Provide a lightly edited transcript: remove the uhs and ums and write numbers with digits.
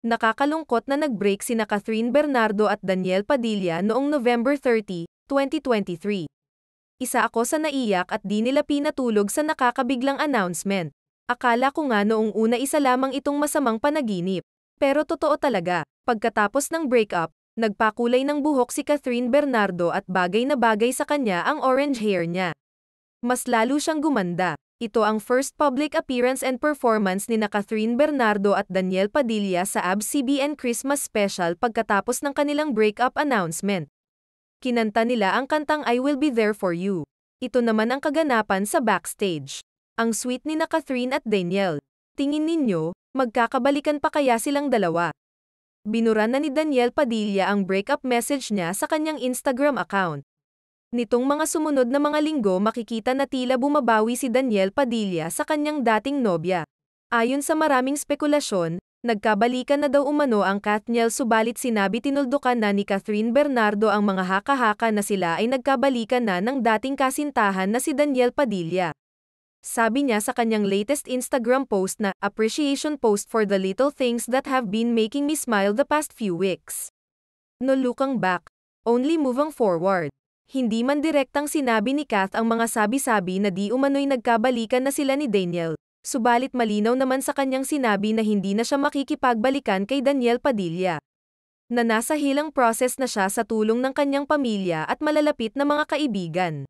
Nakakalungkot na nag-break sina Catherine Bernardo at Daniel Padilla noong November 30, 2023. Isa ako sa naiyak at di nila pinatulog sa nakakabiglang announcement. Akala ko nga noong una isa lamang itong masamang panaginip. Pero totoo talaga, pagkatapos ng breakup, nagpakulay ng buhok si Catherine Bernardo at bagay na bagay sa kanya ang orange hair niya. Mas lalo siyang gumanda. Ito ang first public appearance and performance ni Catherine Bernardo at Daniel Padilla sa ABS-CBN Christmas Special pagkatapos ng kanilang breakup announcement. Kinanta nila ang kantang I Will Be There For You. Ito naman ang kaganapan sa backstage. Ang sweet ni Catherine at Daniel. Tingin ninyo, magkakabalikan pa kaya silang dalawa? Binura na ni Daniel Padilla ang breakup message niya sa kanyang Instagram account. Nitong mga sumunod na mga linggo makikita na tila bumabawi si Daniel Padilla sa kanyang dating nobya. Ayon sa maraming spekulasyon, nagkabalikan na daw umano ang Kathniel subalit sinabi tinuldukan na ni Catherine Bernardo ang mga haka-haka na sila ay nagkabalikan na ng dating kasintahan na si Daniel Padilla. Sabi niya sa kanyang latest Instagram post na appreciation post for the little things that have been making me smile the past few weeks. No looking back, only moving forward. Hindi man direktang sinabi ni Kath ang mga sabi-sabi na di umano'y nagkabalikan na sila ni Daniel, subalit malinaw naman sa kanyang sinabi na hindi na siya makikipagbalikan kay Daniel Padilla. Na nasa hilang process na siya sa tulong ng kanyang pamilya at malalapit na mga kaibigan.